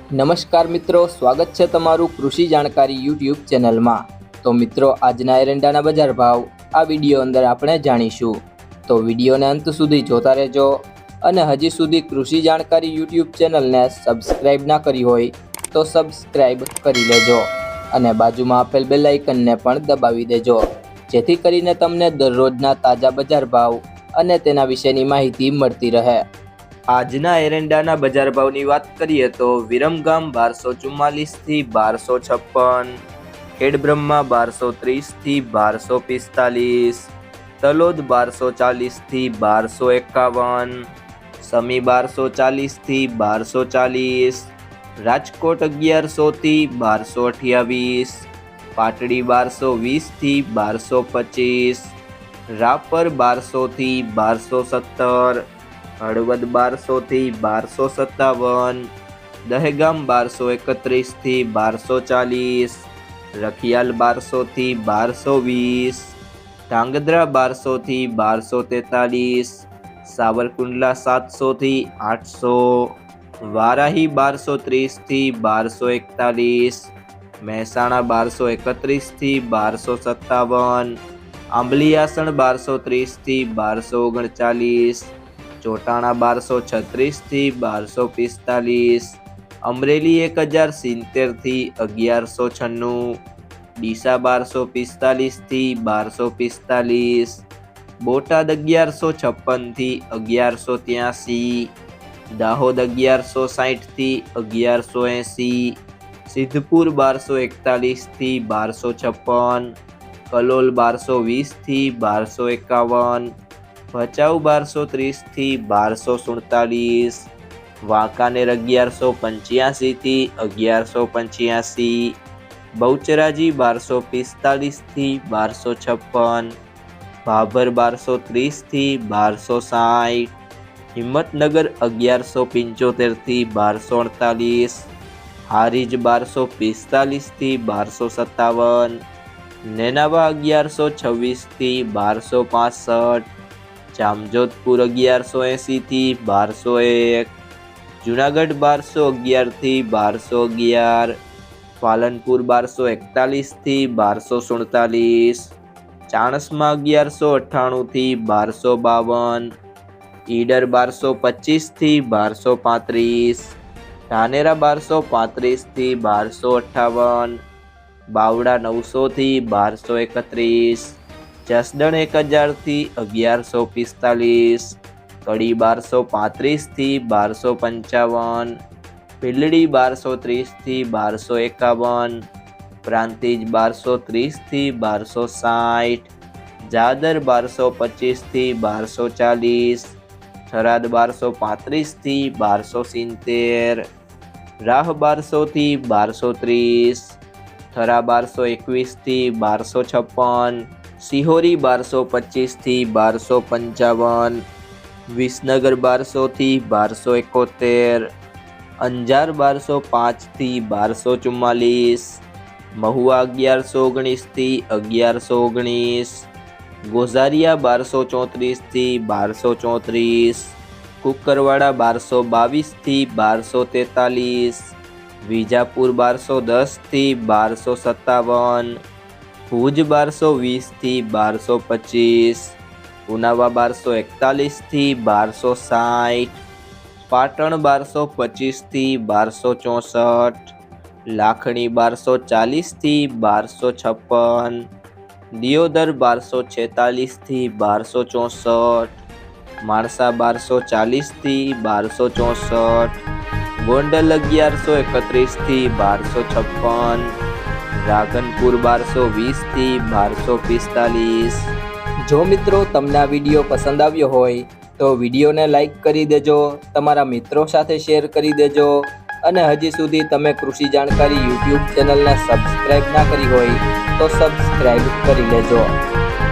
નમસ્કાર મિત્રો, સ્વાગત છે તમારું કૃષિ જાણકારી યુટ્યુબ ચેનલમાં। તો મિત્રો, આજના એરંડાના બજાર ભાવ આ વિડીયો અંદર આપણે જાણીશું, તો વિડીયોને અંત સુધી જોતા રહેજો। અને હજી સુધી કૃષિ જાણકારી યુટ્યુબ ચેનલને સબસ્ક્રાઇબ ના કરી હોય તો સબસ્ક્રાઇબ કરી લેજો અને બાજુમાં આપેલ બેલ આઇકનને પણ દબાવી દેજો, જેથી કરીને તમને દરરોજના તાજા બજાર ભાવ અને તેના વિશેની માહિતી મળતી રહે। આજના એરંડાના બજાર ભાવની વાત કરીએ તો વિરમગામ 1244 થી 1256, ખેડબ્રહ્મા 1230 થી 1245, તલોદ 1240 થી 1251, સમી 1240 થી 1240, રાજકોટ 1100 થી 1228, પાટડી 1220 થી 1225, રાપર 1200 થી 1217, હળવદ 1200 થી 1257, દહેગામ 1231 થી 1240, રખિયાલ 1200 થી 1220, ધાંગધ્રા 1200 થી 1243, સાવરકુંડલા 700 થી 800, વારાહી 1230 થી 1241, મહેસાણા 1231 થી 1257, આંબલીયાસણ 1230 થી 1239, ચોટાણા 1236 થી 1245, અમરેલી 1070 થી 1196, ડીસા 1245 થી 1245, બોટાદ 1156 થી 1183, દાહોદ 1160 થી 1180, સિદ્ધપુર 1241 થી 1256, કલોલ 1220 થી 1251, ભચાઉ 1230 થી 1247, વાંકાનેર 1185 થી 1185, બહુચરાજી 1245 થી 1256, ભાભર 1230 થી 1260, હિંમતનગર 1175 થી 1248, હારીજ 1245 થી 1257, નેનાવા 1126 થી 1265, જામજોધપુર 1180 થી 1201, જુનાગઢ 1211 થી 1211, પાલનપુર 1241 થી 1247, ચાણસ્મા 1198 થી 1252, ઈડર 1225 થી 1235, ધાનેરા 1235 થી 1258, બાવડા 900 થી 1231, જસદણ 1000 થી 1145, કડી 1235 થી 1255, ભીલડી 1230 થી 1251, પ્રાંતિજ 1230 થી 1260, જાદર 1225 થી 1240, થરાદ 1235 થી 1270, રાહ 1200 થી 1230, થરા 1221 થી 1256, સિહોરી 1225 થી 1255, વિસનગર 1200 થી 1271, અંજાર 1205 થી 1244, મહુવા 1119 થી 1119, ગોઝારિયા 1234 થી 1234, કુકરવાડા 1222 થી 1243, વિજાપુર 1210 થી 1257, ભુજ 1220 થી 1225, ઉનાવા 1241 થી 1260, પાટણ 1225 થી 1264, લાખણી 1240 થી 1256, દિયોદર 1246 થી 1264, માણસા 1240 થી 1264, ગોંડલ 1131 થી 1256, રાધનપુર 1220 થી 1245। જો મિત્રો તમને આ વિડીયો પસંદ આવ્યો હોય તો વિડીયોને લાઈક કરી દેજો, તમારા મિત્રો સાથે શેર કરી દેજો અને હજી સુધી તમે કૃષિ જાણકારી યુટ્યુબ ચેનલને સબસ્ક્રાઇબ ના કરી હોય તો સબસ્ક્રાઇબ કરી લેજો।